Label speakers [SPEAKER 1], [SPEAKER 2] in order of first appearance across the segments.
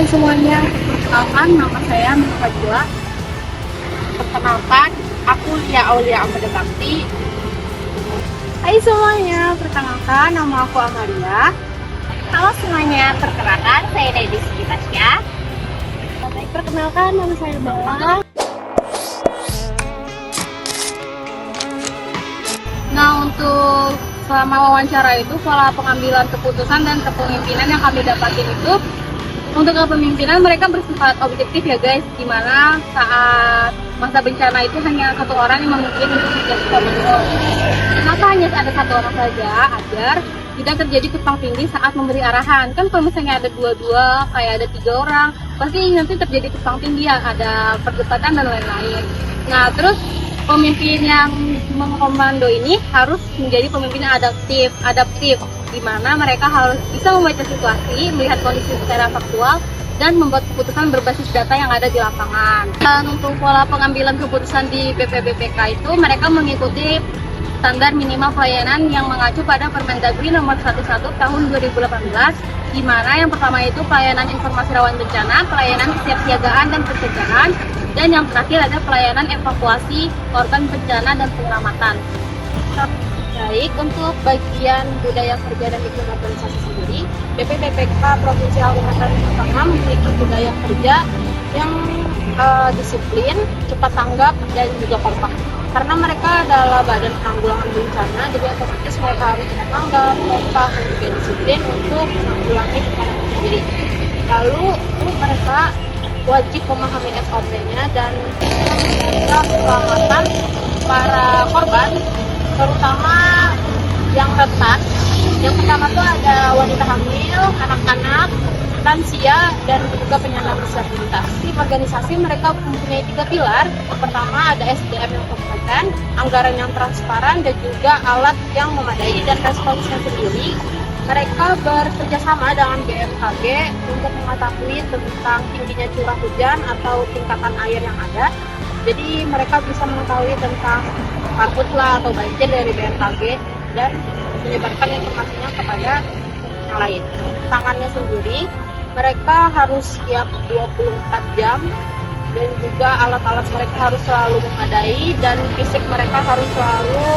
[SPEAKER 1] semuanya, perkenalkan nama saya Nur Fadila.
[SPEAKER 2] Perkenalkan, aku Lia Aulia Amada Bakti.
[SPEAKER 1] Hai semuanya, perkenalkan nama aku Amalia.
[SPEAKER 2] Halo semuanya, perkenalkan saya Dedi Siti Tasya.
[SPEAKER 1] Baik, perkenalkan nama saya Bella. Nah, untuk selama wawancara itu, pola pengambilan keputusan dan kepemimpinan yang kami dapatin itu, untuk kepemimpinan mereka bersifat objektif ya guys, dimana saat masa bencana itu hanya satu orang yang memimpin untuk menjadi komando. Kenapa hanya ada satu orang saja? Agar tidak terjadi tumpang tindih saat memberi arahan. Kan kalau misalnya ada dua-dua, kayak ada 3 orang, pasti nanti terjadi tumpang tindih, ada perdebatan dan lain-lain. Nah, terus pemimpin yang mengkomando ini harus menjadi pemimpin yang adaptif, di mana mereka harus bisa membaca situasi, melihat kondisi secara faktual, dan membuat keputusan berbasis data yang ada di lapangan. Dan untuk pola pengambilan keputusan di BPBPK itu, mereka mengikuti standar minimal pelayanan yang mengacu pada Permendagri nomor 11 tahun 2018, di mana yang pertama itu pelayanan informasi rawan bencana, pelayanan kesiapsiagaan dan pencegahan, dan yang terakhir ada pelayanan evakuasi korban bencana dan penyelamatan.
[SPEAKER 2] Baik, untuk bagian budaya kerja dan iklim organisasi sendiri, BPBPK Provinsi Kalimantan Tengah memiliki budaya kerja yang disiplin, cepat tanggap, dan juga kompak. Karena mereka adalah badan penanggulangan bencana, jadi otomatis mereka harus tanggap, kompak, dan juga disiplin untuk menanggulangi bencana itu sendiri. Lalu mereka wajib memahami SOP-nya dan menjaga keselamatan para korban, terutama yang rentan. Yang pertama tuh ada wanita hamil, anak-anak, lansia, dan juga penyandang disabilitas. Di organisasi mereka mempunyai 3 pilar. Yang pertama ada SDM yang kompeten, anggaran yang transparan, dan juga alat yang memadai. Dan responsnya sendiri, mereka bekerja sama dengan BMKG untuk mengetahui tentang tingginya curah hujan atau tingkatan air yang ada. Jadi mereka bisa mengetahui tentang karhutla atau banjir dari BMKG dan menyebarkan informasinya kepada yang lain. Tangannya sendiri, mereka harus siap 24 jam dan juga alat-alat mereka harus selalu memadai dan fisik mereka harus selalu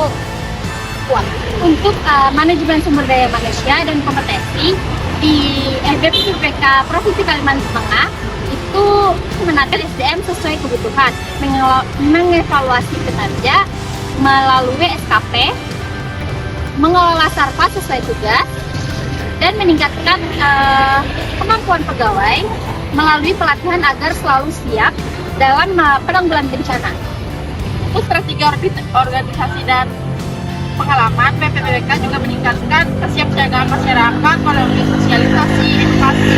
[SPEAKER 2] kuat.
[SPEAKER 1] Untuk manajemen sumber daya manusia dan kompetensi di BPBPK Provinsi Kalimantan Tengah itu menata SDM sesuai kebutuhan, mengevaluasi kinerja melalui SKP, mengelola sarpa sesuai tugas, dan meningkatkan kemampuan pegawai melalui pelatihan agar selalu siap dalam penanggulangan bencana.
[SPEAKER 2] Untuk strategi organisasi dan pengalaman, BPBPK juga meningkatkan kesiapsiagaan masyarakat melalui sosialisasi, edukasi,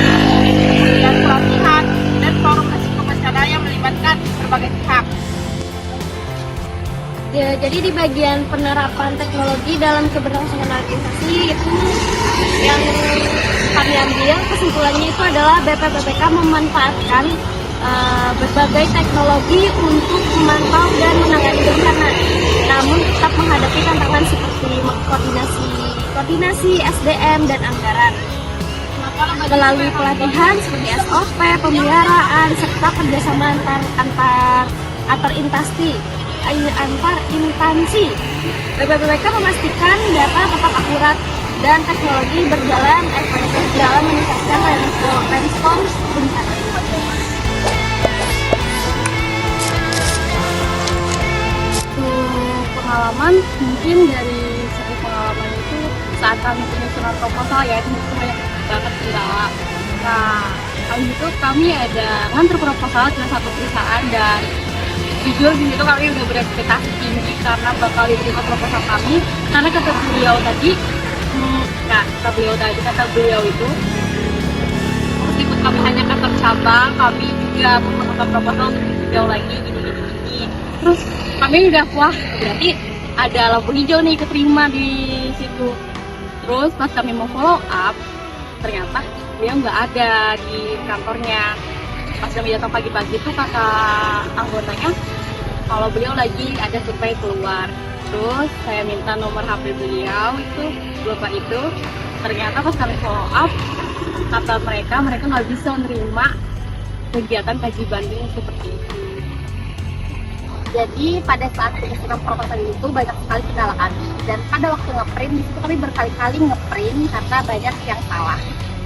[SPEAKER 2] dan pelatihan, dan forum risiko bencana yang melibatkan berbagai pihak.
[SPEAKER 1] Ya, jadi di bagian penerapan teknologi dalam keberlangsungan organisasi itu yang kami ambil kesimpulannya itu adalah BPBPK memanfaatkan berbagai teknologi untuk memantau dan menangani bencana, namun tetap menghadapi tantangan seperti koordinasi SDM dan anggaran. Melalui pelatihan seperti SOP, pemeliharaan, serta kerjasama antar instansi, BPBPK memastikan data tetap akurat dan teknologi berjalan efektif dalam meningkatkan respons bencana. Pengalaman mungkin dari segi pengalaman itu saat kami penyusunan proposal ya, itu banyak banget kendala. Nah, kali itu kami ada ngantar proposal ke satu perusahaan dan jujur di situ kami udah berekspektasi tinggi karena bakal diterima proposal kami, karena kata beliau itu meskipun kami hanya kantor cabang, kami juga membuat proposal untuk jauh lagi gini. Terus kami udah wah, berarti ada lampu hijau nih keterima di situ. Terus pas kami mau follow up, ternyata dia nggak ada di kantornya. Pas kami datang pagi-pagi tuh kata anggotanya kalau beliau lagi ada survei keluar. Terus saya minta nomor HP beliau itu, bapak itu. Ternyata pas kami follow up, kata mereka nggak bisa menerima kegiatan kaji banding seperti itu.
[SPEAKER 2] Jadi pada saat penyusunan proposal itu banyak sekali kendala, dan pada waktu ngeprint di situ kami berkali-kali ngeprint karena banyak yang salah.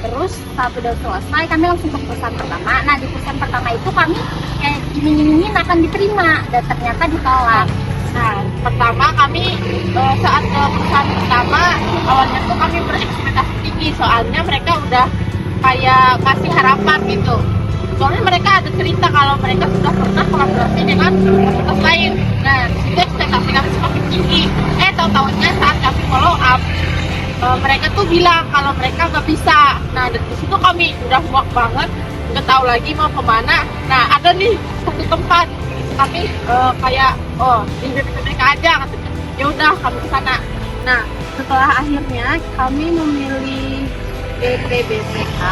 [SPEAKER 2] Terus saat udah selesai kami langsung ke perusahaan pertama. Nah di perusahaan pertama itu kami kayak iming-imingin akan diterima dan ternyata ditolak. Nah pertama kami saat ke perusahaan pertama awalnya tuh kami berekspektasi tinggi soalnya mereka udah kayak kasih harapan gitu. Soalnya mereka ada cerita kalau mereka sudah pernah kolaborasi dengan universitas lain. Nah, itu ekspektasi kami semakin tinggi. Tahu-tahunya saat kami follow up, mereka tuh bilang kalau mereka nggak bisa. Nah, dari situ kami udah muak banget, nggak tahu lagi mau kemana. Nah, ada nih satu tempat kami kayak di BPPK aja, katanya. Ya udah kami ke sana. Nah, setelah akhirnya kami memilih BPBPK,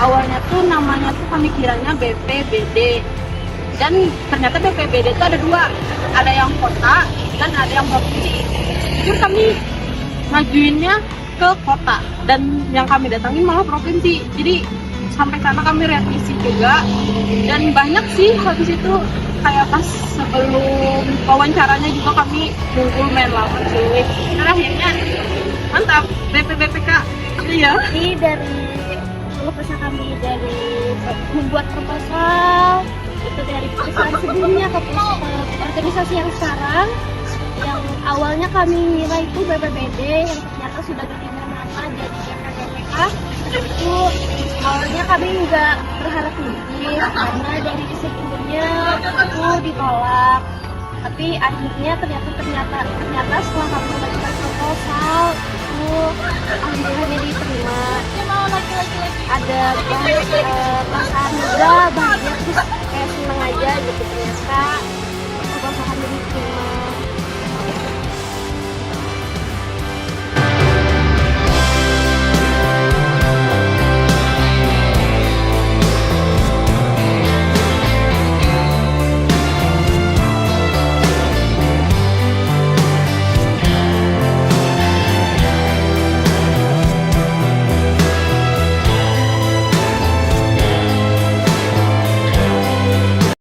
[SPEAKER 2] awalnya tuh namanya tuh kami kiranya BPBD, dan ternyata BPBD itu ada dua, ada yang kota dan ada yang provinsi. Terus kami majuinnya ke kota dan yang kami datangin malah provinsi. Jadi sampai sana kami revisi juga, dan banyak sih habis itu kayak pas sebelum wawancaranya juga kami main lama cuy. Nah akhirnya mantap BPBPK. Iya.
[SPEAKER 3] Jadi dari kesan kami dari membuat proposal itu dari perusahaan sebelumnya ke organisasi yang sekarang, yang awalnya kami ngira itu BPBD yang ternyata sudah diterima nama jadi BPBPK. Itu awalnya kami nggak berharap tinggi karena dari sebelumnya itu ditolak, tapi akhirnya ternyata setelah kami membuat proposal itu alhamdulillah diterima. Ada perasaan lega, bahagia, terus